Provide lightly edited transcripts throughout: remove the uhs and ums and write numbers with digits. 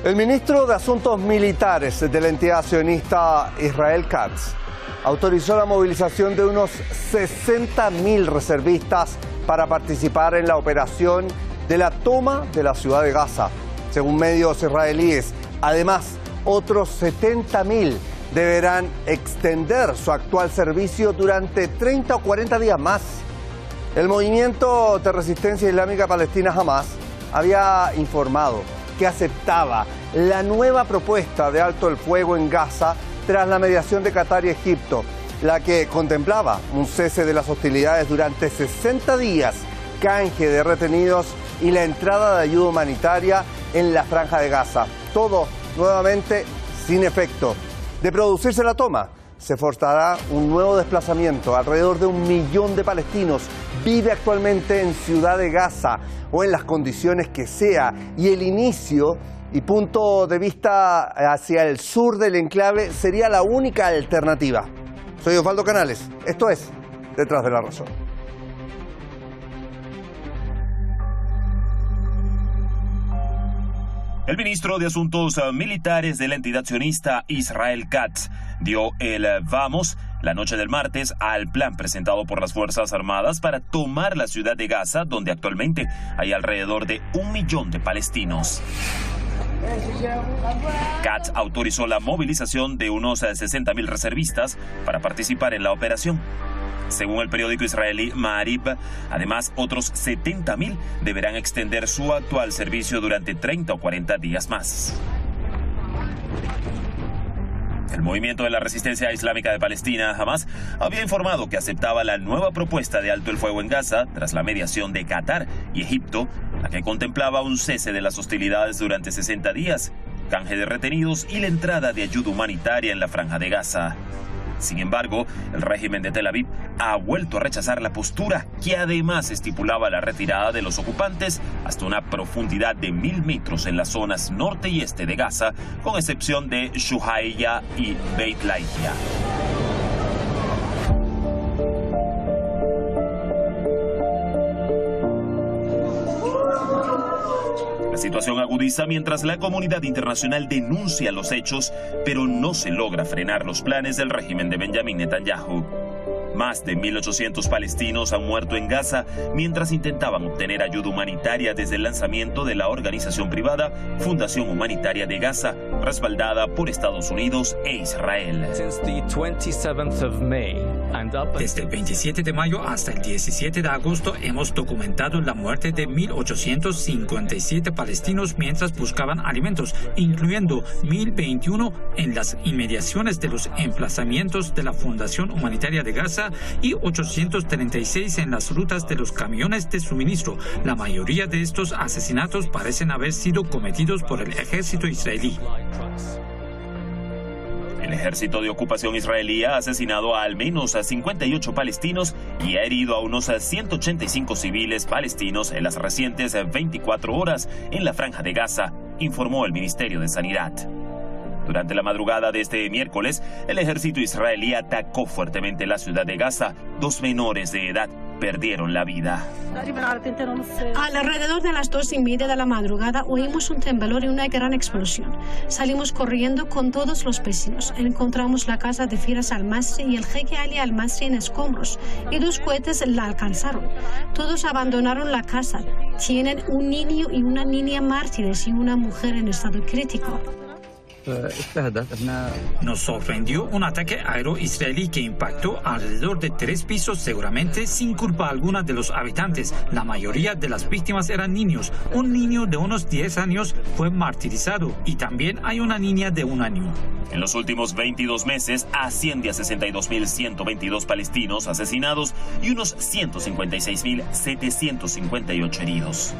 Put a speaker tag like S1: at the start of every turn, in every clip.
S1: El ministro de Asuntos Militares de la entidad sionista Israel Katz autorizó la movilización de unos 60.000 reservistas para participar en la operación de la toma de la ciudad de Gaza, según medios israelíes. Además, otros 70.000 deberán extender su actual servicio durante 30 o 40 días más. El movimiento de resistencia islámica palestina Hamas había informado que aceptaba la nueva propuesta de alto el fuego en Gaza tras la mediación de Qatar y Egipto, la que contemplaba un cese de las hostilidades durante 60 días, canje de retenidos y la entrada de ayuda humanitaria en la franja de Gaza. Todo nuevamente sin efecto. De producirse la toma, se forzará un nuevo desplazamiento. Alrededor de 1 millón de palestinos vive actualmente en Ciudad de Gaza o en las condiciones que sea, y el inicio y punto de vista hacia el sur del enclave sería la única alternativa. Soy Osvaldo Canales, esto es Detrás de la Razón.
S2: El ministro de Asuntos Militares de la entidad sionista Israel Katz dio el vamos la noche del martes al plan presentado por las Fuerzas Armadas para tomar la ciudad de Gaza, donde actualmente hay alrededor de 1 millón de palestinos. Katz autorizó la movilización de unos 60.000 reservistas para participar en la operación. Según el periódico israelí Ma'ariv, además, otros 70.000 deberán extender su actual servicio durante 30 o 40 días más. El movimiento de la resistencia islámica de Palestina, Hamas, había informado que aceptaba la nueva propuesta de alto el fuego en Gaza tras la mediación de Qatar y Egipto, la que contemplaba un cese de las hostilidades durante 60 días, canje de retenidos y la entrada de ayuda humanitaria en la franja de Gaza. Sin embargo, el régimen de Tel Aviv ha vuelto a rechazar la postura, que además estipulaba la retirada de los ocupantes hasta una profundidad de 1.000 metros en las zonas norte y este de Gaza, con excepción de Shuhaiya y Beit Lahia. La situación agudiza mientras la comunidad internacional denuncia los hechos, pero no se logra frenar los planes del régimen de Benjamin Netanyahu. Más de 1.800 palestinos han muerto en Gaza mientras intentaban obtener ayuda humanitaria desde el lanzamiento de la organización privada Fundación Humanitaria de Gaza, respaldada por Estados Unidos e Israel.
S3: Desde el 27 de mayo hasta el 17 de agosto hemos documentado la muerte de 1.857 palestinos mientras buscaban alimentos, incluyendo 1.021 en las inmediaciones de los emplazamientos de la Fundación Humanitaria de Gaza y 836 en las rutas de los camiones de suministro. La mayoría de estos asesinatos parecen haber sido cometidos por el ejército israelí.
S2: El ejército de ocupación israelí ha asesinado a al menos a 58 palestinos y ha herido a unos 185 civiles palestinos en las recientes 24 horas en la franja de Gaza, informó el Ministerio de Sanidad. Durante la madrugada de este miércoles, el ejército israelí atacó fuertemente la ciudad de Gaza. 2 menores de edad perdieron la vida.
S4: Alrededor de las 2:30 de la madrugada oímos un temblor y una gran explosión. Salimos corriendo con todos los vecinos. Encontramos la casa de Firas al-Masri y el jeque Ali al-Masri en escombros, y 2 cohetes la alcanzaron. Todos abandonaron la casa. Tienen un niño y una niña mártires y una mujer en estado crítico.
S3: Nos sorprendió un ataque aéreo israelí que impactó alrededor de 3 pisos, seguramente sin culpa alguna de los habitantes. La mayoría de las víctimas eran niños. Un niño de unos 10 años fue martirizado y también hay una niña de 1 año.
S2: En los últimos 22 meses asciende a 62.122 palestinos asesinados y unos 156.758 heridos.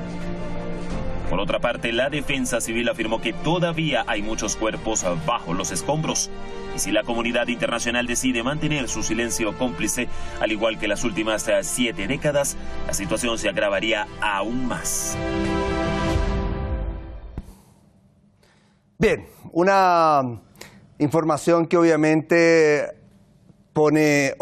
S2: Por otra parte, la defensa civil afirmó que todavía hay muchos cuerpos bajo los escombros. Y si la comunidad internacional decide mantener su silencio cómplice, al igual que las últimas 7 décadas, la situación se agravaría aún más.
S1: Bien, una información que obviamente pone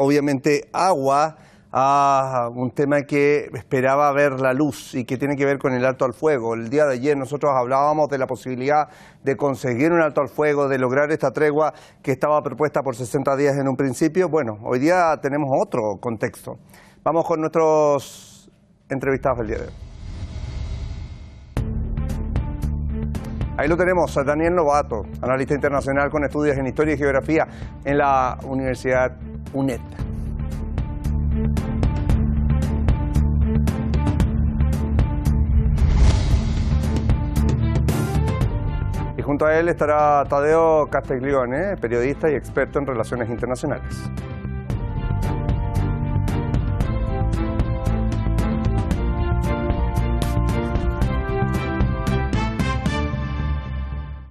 S1: agua a un tema que esperaba ver la luz y que tiene que ver con el alto al fuego. El día de ayer nosotros hablábamos de la posibilidad de conseguir un alto al fuego, de lograr esta tregua que estaba propuesta por 60 días en un principio. Bueno, hoy día tenemos otro contexto. Vamos con nuestros entrevistados del día de hoy. Ahí lo tenemos, a Daniel Novato, analista internacional con estudios en Historia y Geografía en la Universidad UNED. Y junto a él estará Tadeo Castiglione, periodista y experto en relaciones internacionales.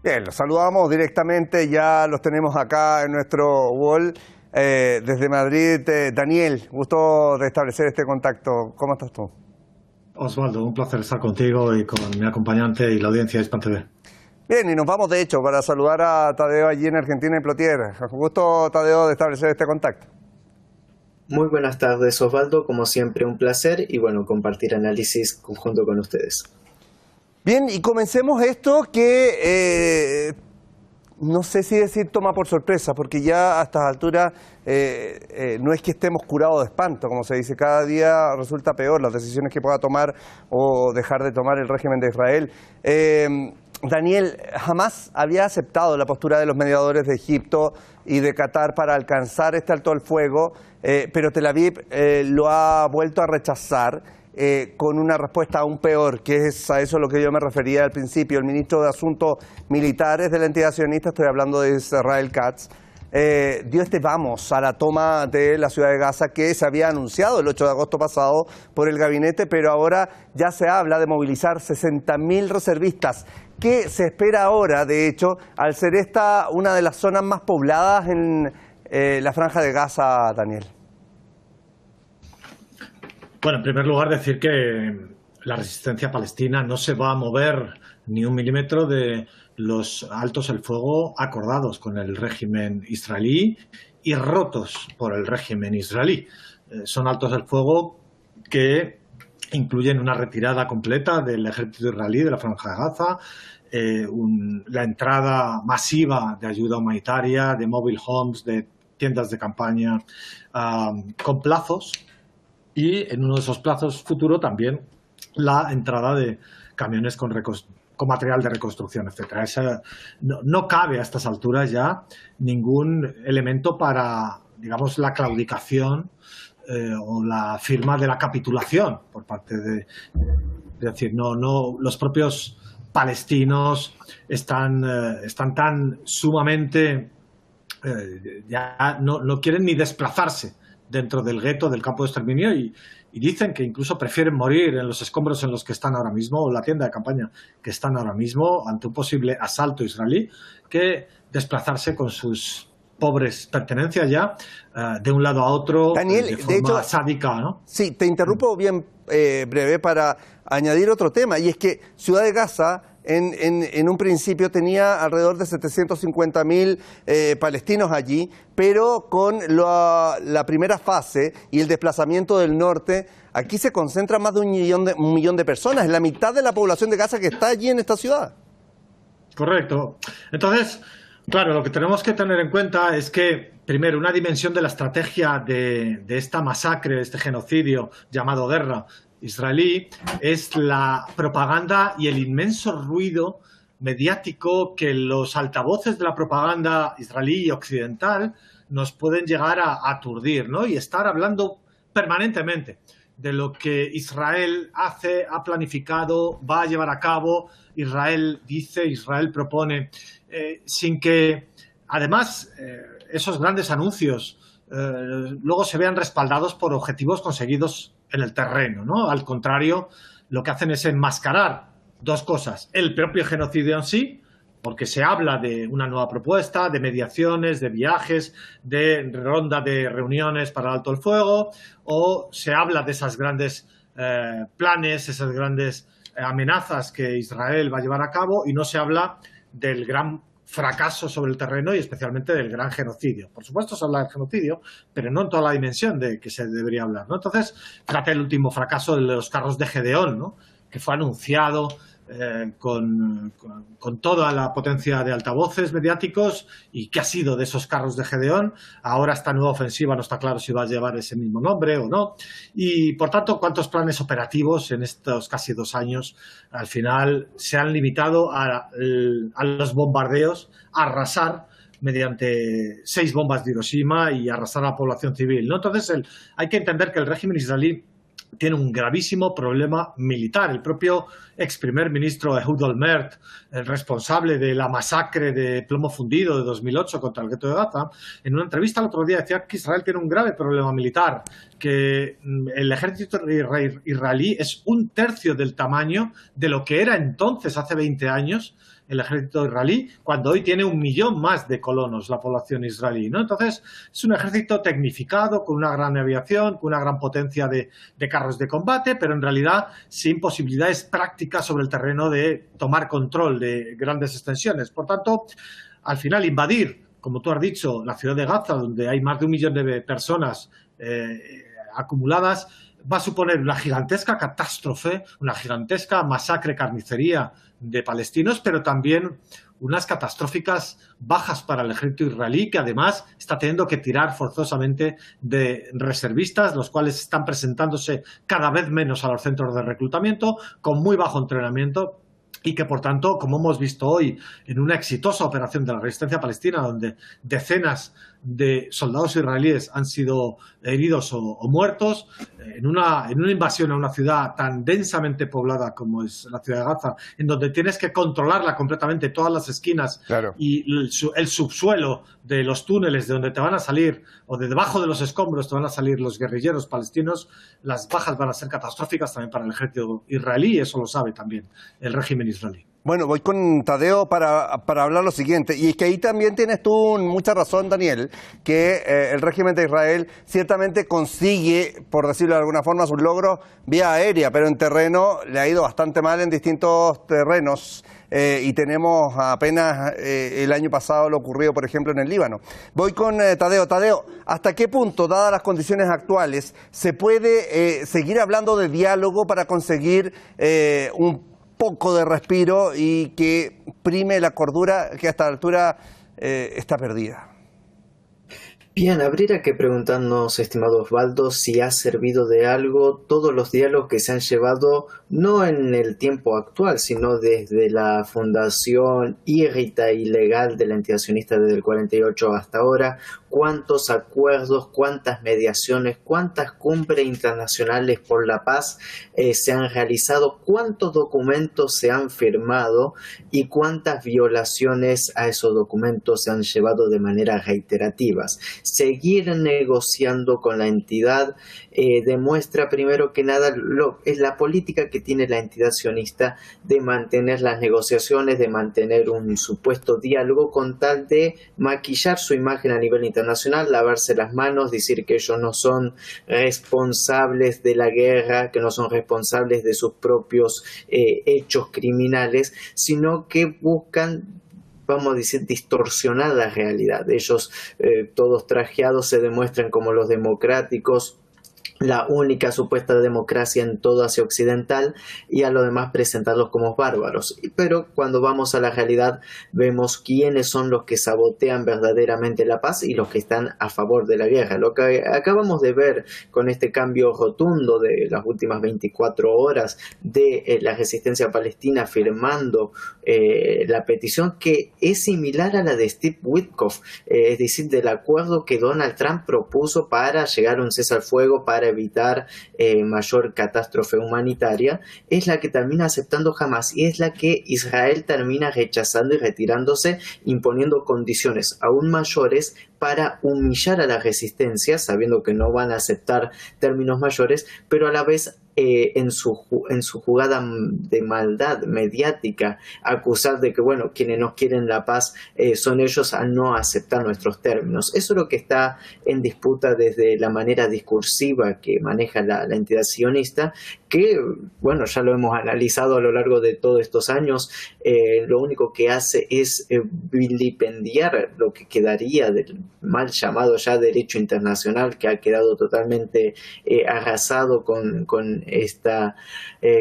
S1: Bien, los saludamos directamente, ya los tenemos acá en nuestro wall. Desde Madrid, Daniel, gusto de establecer este contacto. ¿Cómo estás tú?
S5: Osvaldo, un placer estar contigo y con mi acompañante y la audiencia de Hispan TV.
S1: Bien, y nos vamos de hecho para saludar a Tadeo allí en Argentina, en Plotier. Gusto, Tadeo, de establecer este contacto.
S6: Muy buenas tardes, Osvaldo, como siempre un placer y bueno, compartir análisis conjunto con ustedes.
S1: Bien, y comencemos esto que no sé si decir toma por sorpresa, porque ya a estas alturas no es que estemos curados de espanto, como se dice, cada día resulta peor las decisiones que pueda tomar o dejar de tomar el régimen de Israel. Daniel, jamás había aceptado la postura de los mediadores de Egipto y de Qatar para alcanzar este alto al fuego, pero Tel Aviv lo ha vuelto a rechazar. Con una respuesta aún peor, que es a eso a lo que yo me refería al principio. El ministro de Asuntos Militares de la entidad sionista, estoy hablando de Israel Katz, dio este vamos a la toma de la ciudad de Gaza que se había anunciado el 8 de agosto pasado por el gabinete, pero ahora ya se habla de movilizar 60.000 reservistas. ¿Qué se espera ahora, de hecho, al ser esta una de las zonas más pobladas en la franja de Gaza, Daniel?
S5: Bueno, en primer lugar decir que la resistencia palestina no se va a mover ni un milímetro de los altos el fuego acordados con el régimen israelí y rotos por el régimen israelí. Son altos el fuego que incluyen una retirada completa del ejército israelí de la franja de Gaza, la entrada masiva de ayuda humanitaria, de mobile homes, de tiendas de campaña con plazos. Y en uno de esos plazos futuro también la entrada de camiones con material de reconstrucción, etc. No cabe a estas alturas ya ningún elemento para, digamos, la claudicación o la firma de la capitulación por parte de... Es decir, los propios palestinos están tan sumamente... ya no quieren ni desplazarse dentro del gueto, del campo de exterminio y dicen que incluso prefieren morir en los escombros en los que están ahora mismo o la tienda de campaña que están ahora mismo ante un posible asalto israelí que desplazarse con sus pobres pertenencias ya de un lado a otro.
S1: Daniel,
S5: de forma
S1: de hecho,
S5: sádica, ¿no?
S1: Sí, te interrumpo bien breve para añadir otro tema, y es que Ciudad de Gaza en un principio tenía alrededor de 750.000 palestinos allí, pero con la primera fase y el desplazamiento del norte, aquí se concentra más de un millón de personas, la mitad de la población de Gaza que está allí en esta ciudad.
S5: Correcto. Entonces, claro, lo que tenemos que tener en cuenta es que, primero, una dimensión de la estrategia de esta masacre, este genocidio llamado guerra israelí, es la propaganda y el inmenso ruido mediático que los altavoces de la propaganda israelí y occidental nos pueden llegar a aturdir, ¿no? Y estar hablando permanentemente de lo que Israel hace, ha planificado, va a llevar a cabo. Israel dice, Israel propone, sin que, además, esos grandes anuncios luego se vean respaldados por objetivos conseguidos en el terreno, ¿no? Al contrario, lo que hacen es enmascarar dos cosas: el propio genocidio en sí, porque se habla de una nueva propuesta, de mediaciones, de viajes, de ronda de reuniones para el alto el fuego, o se habla de esas grandes planes, esas grandes amenazas que Israel va a llevar a cabo, y no se habla del gran fracaso sobre el terreno y especialmente del gran genocidio. Por supuesto se habla del genocidio, pero no en toda la dimensión de que se debería hablar, ¿no? Entonces, fíjate el último fracaso de los carros de Gedeón, ¿no? Que fue anunciado con toda la potencia de altavoces mediáticos. ¿Y qué ha sido de esos carros de Gedeón? Ahora esta nueva ofensiva no está claro si va a llevar ese mismo nombre o no. Y, por tanto, ¿cuántos planes operativos en estos casi 2 años al final se han limitado a los bombardeos, a arrasar mediante 6 bombas de Hiroshima y arrasar a la población civil, ¿no? Entonces, hay que entender que el régimen israelí tiene un gravísimo problema militar. El propio ex primer ministro Ehud Olmert, el responsable de la masacre de plomo fundido de 2008 contra el gueto de Gaza, en una entrevista el otro día decía que Israel tiene un grave problema militar, que el ejército israelí es 1/3 del tamaño de lo que era entonces, hace 20 años, el ejército israelí, cuando hoy tiene 1 millón más de colonos la población israelí, ¿no? Entonces, es un ejército tecnificado, con una gran aviación, con una gran potencia de carros de combate, pero en realidad sin posibilidades prácticas sobre el terreno de tomar control de grandes extensiones. Por tanto, al final invadir, como tú has dicho, la ciudad de Gaza, donde hay más de 1 millón de personas acumuladas, va a suponer una gigantesca catástrofe, una gigantesca masacre, carnicería de palestinos, pero también unas catastróficas bajas para el ejército israelí, que además está teniendo que tirar forzosamente de reservistas, los cuales están presentándose cada vez menos a los centros de reclutamiento, con muy bajo entrenamiento, y que, por tanto, como hemos visto hoy en una exitosa operación de la resistencia palestina, donde decenas de soldados israelíes han sido heridos o muertos, en una invasión a una ciudad tan densamente poblada como es la ciudad de Gaza, en donde tienes que controlarla completamente, todas las esquinas, claro, y el subsuelo de los túneles de donde te van a salir, o de debajo de los escombros te van a salir los guerrilleros palestinos, las bajas van a ser catastróficas también para el ejército israelí, y eso lo sabe también el régimen israelí.
S1: Bueno, voy con Tadeo para hablar lo siguiente, y es que ahí también tienes tú mucha razón, Daniel, que el régimen de Israel ciertamente consigue, por decirlo de alguna forma, sus logros vía aérea, pero en terreno le ha ido bastante mal en distintos terrenos, y tenemos apenas el año pasado lo ocurrido, por ejemplo, en el Líbano. Voy con Tadeo. Tadeo, ¿hasta qué punto, dadas las condiciones actuales, se puede seguir hablando de diálogo para conseguir un poco de respiro y que prime la cordura, que a esta altura está perdida?
S6: Bien, habría que preguntarnos, estimado Osvaldo, si ha servido de algo todos los diálogos que se han llevado, no en el tiempo actual, sino desde la fundación írrita y legal de la entidad sionista desde el 48 hasta ahora. Cuántos acuerdos, cuántas mediaciones, cuántas cumbres internacionales por la paz se han realizado, cuántos documentos se han firmado y cuántas violaciones a esos documentos se han llevado de manera reiterativas. Seguir negociando con la entidad demuestra primero que nada es la política que tiene la entidad sionista de mantener las negociaciones, de mantener un supuesto diálogo con tal de maquillar su imagen a nivel internacional, lavarse las manos, decir que ellos no son responsables de la guerra, que no son responsables de sus propios hechos criminales, sino que buscan, vamos a decir, distorsionar la realidad. Ellos, todos trajeados, se demuestran como los democráticos, la única supuesta democracia en todo Asia Occidental, y a lo demás presentarlos como bárbaros. Pero cuando vamos a la realidad vemos quiénes son los que sabotean verdaderamente la paz y los que están a favor de la guerra. Lo que acabamos de ver con este cambio rotundo de las últimas 24 horas de la resistencia palestina firmando la petición, que es similar a la de Steve Witkoff, es decir, del acuerdo que Donald Trump propuso para llegar a un cese al fuego, para evitar mayor catástrofe humanitaria, es la que termina aceptando Hamas, y es la que Israel termina rechazando y retirándose, imponiendo condiciones aún mayores para humillar a la resistencia, sabiendo que no van a aceptar términos mayores, pero a la vez en su jugada de maldad mediática, acusar de que, bueno, quienes no quieren la paz son ellos al no aceptar nuestros términos. Eso es lo que está en disputa desde la manera discursiva que maneja la entidad sionista, que, bueno, ya lo hemos analizado a lo largo de todos estos años. Lo único que hace es vilipendiar lo que quedaría del mal llamado ya derecho internacional, que ha quedado totalmente arrasado con esta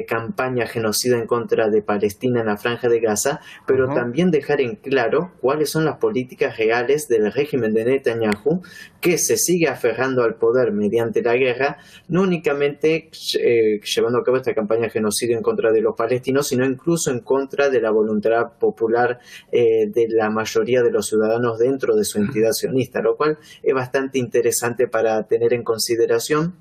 S6: campaña genocida en contra de Palestina en la Franja de Gaza, pero también dejar en claro cuáles son las políticas reales del régimen de Netanyahu, que se sigue aferrando al poder mediante la guerra, no únicamente llevando a cabo esta campaña genocida en contra de los palestinos, sino incluso en contra de la voluntad popular de la mayoría de los ciudadanos dentro de su entidad sionista, lo cual es bastante interesante para tener en consideración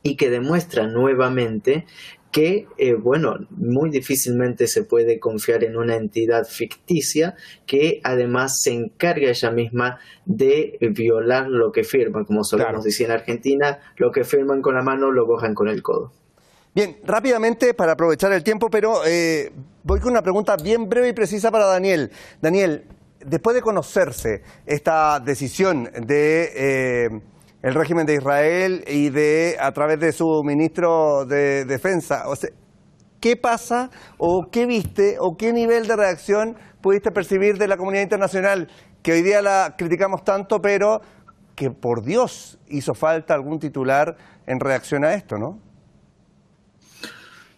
S6: y que demuestra nuevamente que, bueno, muy difícilmente se puede confiar en una entidad ficticia que además se encarga ella misma de violar lo que firman, como solemos decir en Argentina, lo que firman con la mano lo borran con el codo.
S1: Bien, rápidamente para aprovechar el tiempo, pero voy con una pregunta bien breve y precisa para Daniel. Daniel, después de conocerse esta decisión de el régimen de Israel y a través de su ministro de Defensa, o sea, ¿qué pasa o qué viste o qué nivel de reacción pudiste percibir de la comunidad internacional, que hoy día la criticamos tanto, pero que por Dios hizo falta algún titular en reacción a esto, ¿no?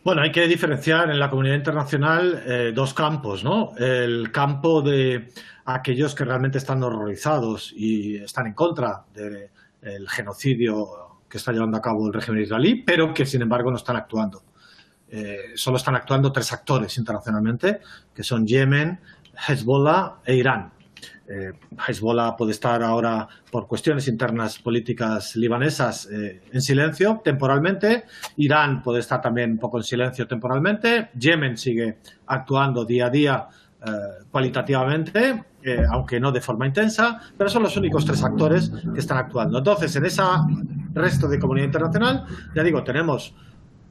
S5: Bueno, hay que diferenciar en la comunidad internacional dos campos, ¿no? El campo de aquellos que realmente están horrorizados y están en contra del genocidio que está llevando a cabo el régimen israelí, pero que sin embargo no están actuando. Solo están actuando 3 actores internacionalmente, que son Yemen, Hezbollah e Irán. Hezbollah puede estar ahora por cuestiones internas políticas libanesas en silencio temporalmente. Irán puede estar también un poco en silencio temporalmente. Yemen sigue actuando día a día cualitativamente, aunque no de forma intensa, pero son los únicos 3 actores que están actuando. Entonces, en ese resto de comunidad internacional, ya digo, tenemos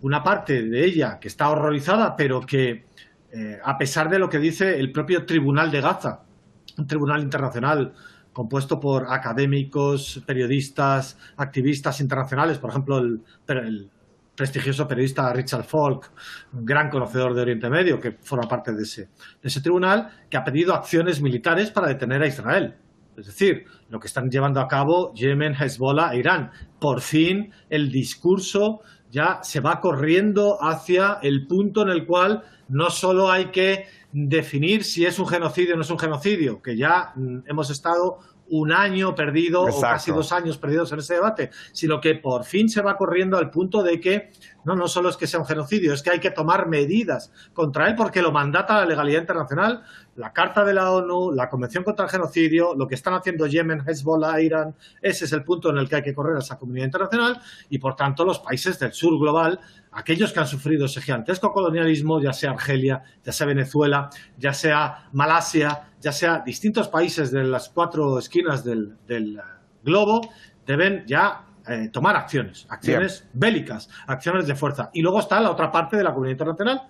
S5: una parte de ella que está horrorizada, pero que a pesar de lo que dice el propio Tribunal de Gaza, un tribunal internacional compuesto por académicos, periodistas, activistas internacionales, por ejemplo, el prestigioso periodista Richard Falk, un gran conocedor de Oriente Medio, que forma parte de ese tribunal, que ha pedido acciones militares para detener a Israel. Es decir, lo que están llevando a cabo Yemen, Hezbollah e Irán. Por fin el discurso ya se va corriendo hacia el punto en el cual no solo hay que definir si es un genocidio o no es un genocidio, que ya hemos estado un año perdido o casi 2 años perdidos en ese debate, sino que por fin se va corriendo al punto de que no solo es que sea un genocidio, es que hay que tomar medidas contra él porque lo mandata la legalidad internacional, la Carta de la ONU, la Convención contra el Genocidio, lo que están haciendo Yemen, Hezbollah, Irán. Ese es el punto en el que hay que correr a esa comunidad internacional y, por tanto, los países del sur global, aquellos que han sufrido ese gigantesco colonialismo, ya sea Argelia, ya sea Venezuela, ya sea Malasia, ya sea distintos países de las 4 esquinas del globo, deben ya tomar acciones bélicas, acciones de fuerza. Y luego está la otra parte de la comunidad internacional,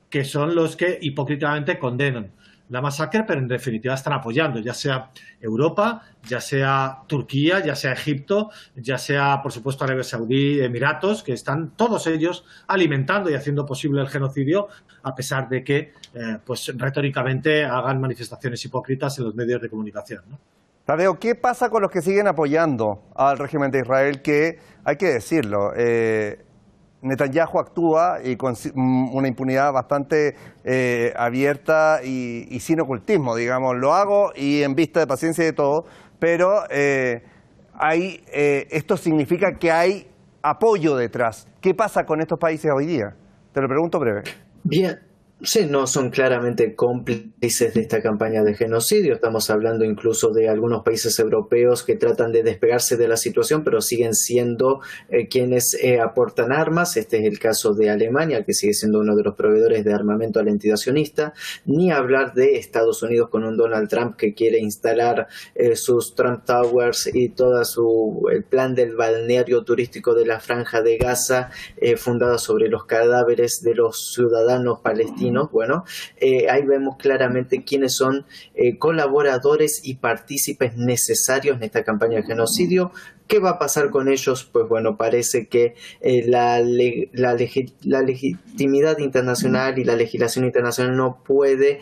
S5: que son los que hipócritamente condenan la masacre, pero en definitiva están apoyando, ya sea Europa, ya sea Turquía, ya sea Egipto, ya sea, por supuesto, Arabia Saudí, Emiratos, que están todos ellos alimentando y haciendo posible el genocidio, a pesar de que pues retóricamente hagan manifestaciones hipócritas en los medios de comunicación, ¿no?
S1: Tadeo, ¿qué pasa con los que siguen apoyando al régimen de Israel? Que, hay que decirlo, Netanyahu actúa y con una impunidad bastante abierta y sin ocultismo, digamos. Lo hago y en vista de paciencia y de todo, pero esto significa que hay apoyo detrás. ¿Qué pasa con estos países hoy día? Te lo pregunto breve.
S6: Sí, no son claramente cómplices de esta campaña de genocidio. Estamos hablando incluso de algunos países europeos que tratan de despegarse de la situación, pero siguen siendo quienes aportan armas. Este es el caso de Alemania, que sigue siendo uno de los proveedores de armamento a la entidad sionista. Ni hablar de Estados Unidos con un Donald Trump que quiere instalar sus Trump Towers y todo el plan del balneario turístico de la Franja de Gaza, fundada sobre los cadáveres de los ciudadanos palestinos. Bueno, ahí vemos claramente quiénes son colaboradores y partícipes necesarios en esta campaña de genocidio. ¿Qué va a pasar con ellos? Pues bueno, parece que la legitimidad internacional y la legislación internacional no puede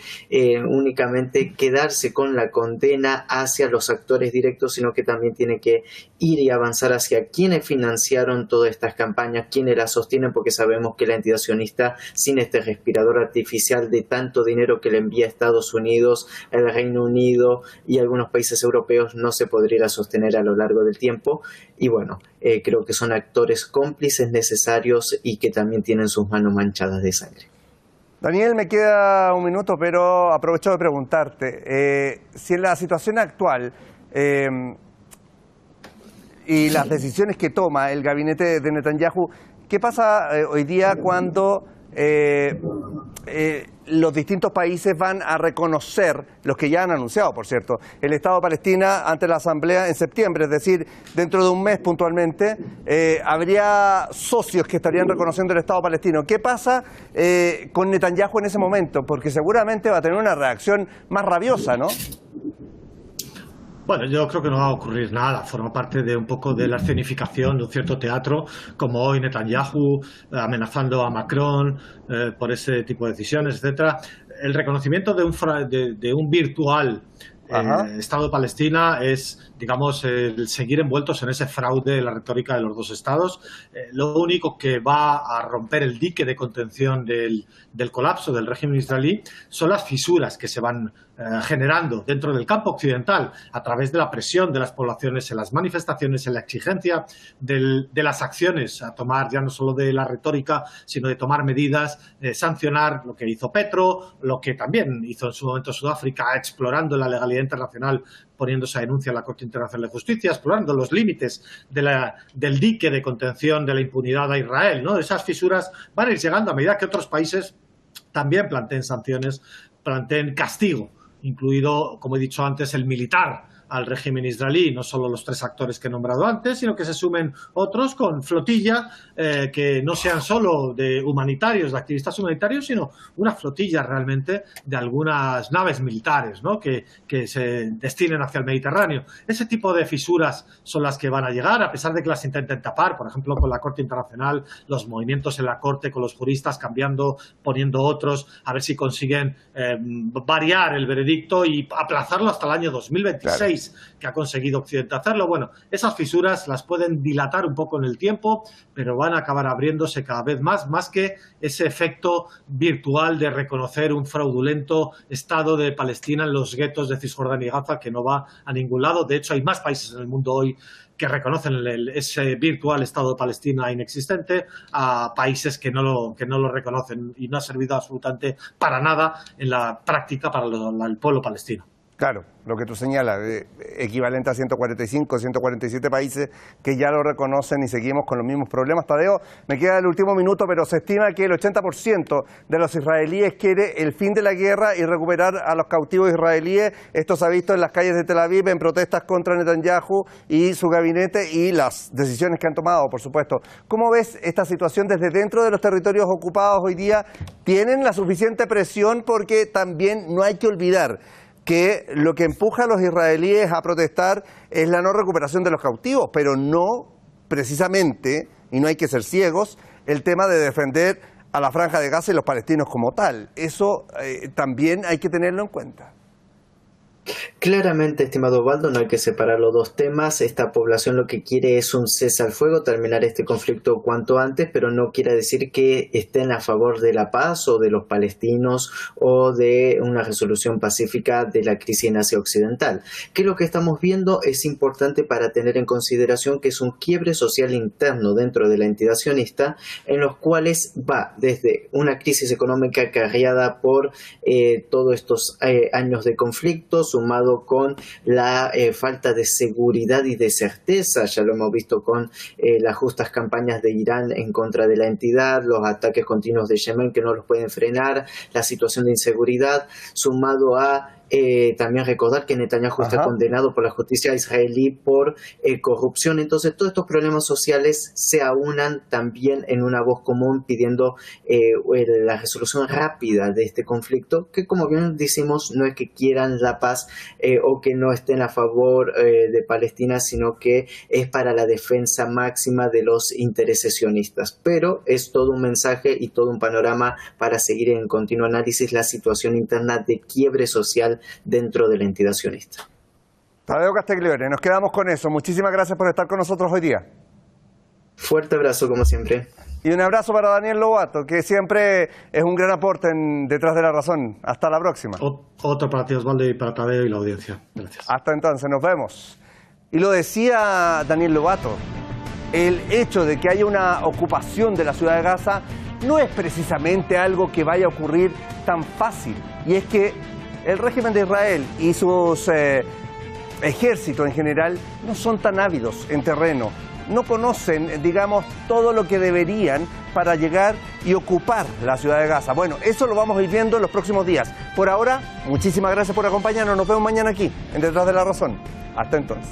S6: únicamente quedarse con la condena hacia los actores directos, sino que también tiene que ir y avanzar hacia quienes financiaron todas estas campañas, quienes las sostienen, porque sabemos que la entidad sionista, sin este respirador artificial de tanto dinero que le envía Estados Unidos, el Reino Unido y algunos países europeos, no se podría sostener a lo largo del tiempo. Y bueno, creo que son actores cómplices necesarios y que también tienen sus manos manchadas de sangre.
S1: Daniel, me queda un minuto, pero aprovecho de preguntarte, si en la situación actual y las decisiones que toma el gabinete de Netanyahu, ¿qué pasa hoy día cuando los distintos países van a reconocer, los que ya han anunciado, por cierto, el Estado de Palestina ante la Asamblea en septiembre? Es decir, dentro de un mes puntualmente, habría socios que estarían reconociendo el Estado palestino. ¿Qué pasa con Netanyahu en ese momento? Porque seguramente va a tener una reacción más rabiosa, ¿no?
S5: Bueno, yo creo que no va a ocurrir nada. Forma parte de un poco de la escenificación de un cierto teatro, como hoy Netanyahu amenazando a Macron por ese tipo de decisiones, etcétera. El reconocimiento de un virtual Estado de Palestina es, digamos, el seguir envueltos en ese fraude de la retórica de los dos estados. Lo único que va a romper el dique de contención del colapso del régimen israelí son las fisuras que se van generando dentro del campo occidental a través de la presión de las poblaciones en las manifestaciones, en la exigencia de las acciones a tomar, ya no solo de la retórica, sino de tomar medidas, sancionar lo que hizo Petro, lo que también hizo en su momento Sudáfrica, explorando la legalidad internacional, poniendo esa denuncia en la Corte Internacional de Justicia, explorando los límites del dique de contención de la impunidad a Israel, ¿no? Esas fisuras van a ir llegando a medida que otros países también planteen sanciones, planteen castigo, incluido, como he dicho antes, el militar al régimen israelí, no solo los tres actores que he nombrado antes, sino que se sumen otros con flotilla que no sean solo de humanitarios, de activistas humanitarios, sino una flotilla realmente de algunas naves militares, ¿no? que se destinen hacia el Mediterráneo. Ese tipo de fisuras son las que van a llegar, a pesar de que las intenten tapar, por ejemplo, con la Corte Internacional, los movimientos en la Corte, con los juristas cambiando, poniendo otros, a ver si consiguen variar el veredicto y aplazarlo hasta el año 2026. Claro. Que ha conseguido Occidente hacerlo. Bueno, esas fisuras las pueden dilatar un poco en el tiempo, pero van a acabar abriéndose cada vez más que ese efecto virtual de reconocer un fraudulento Estado de Palestina en los guetos de Cisjordania y Gaza, que no va a ningún lado. De hecho, hay más países en el mundo hoy que reconocen ese virtual Estado de Palestina inexistente a países que no lo reconocen, y no ha servido absolutamente para nada en la práctica para el pueblo palestino.
S1: Claro, lo que tú señalas, equivalente a 145, 147 países que ya lo reconocen, y seguimos con los mismos problemas. Tadeo, me queda el último minuto, pero se estima que el 80% de los israelíes quiere el fin de la guerra y recuperar a los cautivos israelíes. Esto se ha visto en las calles de Tel Aviv en protestas contra Netanyahu y su gabinete y las decisiones que han tomado, por supuesto. ¿Cómo ves esta situación desde dentro de los territorios ocupados hoy día? ¿Tienen la suficiente presión? Porque también no hay que olvidar que lo que empuja a los israelíes a protestar es la no recuperación de los cautivos, pero no precisamente, y no hay que ser ciegos, el tema de defender a la Franja de Gaza y los palestinos como tal. Eso también hay que tenerlo en cuenta.
S6: Claramente, estimado Osvaldo, no hay que separar los dos temas. Esta población lo que quiere es un cese al fuego, terminar este conflicto cuanto antes, pero no quiere decir que estén a favor de la paz o de los palestinos o de una resolución pacífica de la crisis en Asia Occidental. Que lo que estamos viendo es importante para tener en consideración que es un quiebre social interno dentro de la entidad sionista, en los cuales va desde una crisis económica acarreada por todos estos años de conflicto, sumado con la falta de seguridad y de certeza. Ya lo hemos visto con las justas campañas de Irán en contra de la entidad, los ataques continuos de Yemen que no los pueden frenar, la situación de inseguridad, sumado a también recordar que Netanyahu está condenado por la justicia israelí por corrupción. Entonces todos estos problemas sociales se aunan también en una voz común pidiendo la resolución rápida de este conflicto, que como bien decimos no es que quieran la paz o que no estén a favor de Palestina, sino que es para la defensa máxima de los intereses sionistas. Pero es todo un mensaje y todo un panorama para seguir en continuo análisis la situación interna de quiebre social dentro de la entidad sionista.
S1: Tadeo Castiglione, nos quedamos con eso. Muchísimas gracias por estar con nosotros hoy día.
S6: Fuerte abrazo, como siempre.
S1: Y un abrazo para Daniel Lobato, que siempre es un gran aporte en Detrás de la Razón. Hasta la próxima.
S5: Otro para ti, Osvaldo, y para Tadeo y la audiencia. Gracias.
S1: Hasta entonces, nos vemos. Y lo decía Daniel Lobato, el hecho de que haya una ocupación de la ciudad de Gaza no es precisamente algo que vaya a ocurrir tan fácil. Y es que el régimen de Israel y sus ejércitos en general no son tan ávidos en terreno, no conocen, digamos, todo lo que deberían para llegar y ocupar la ciudad de Gaza. Bueno, eso lo vamos a ir viendo en los próximos días. Por ahora, muchísimas gracias por acompañarnos. Nos vemos mañana aquí, en Detrás de la Razón. Hasta entonces.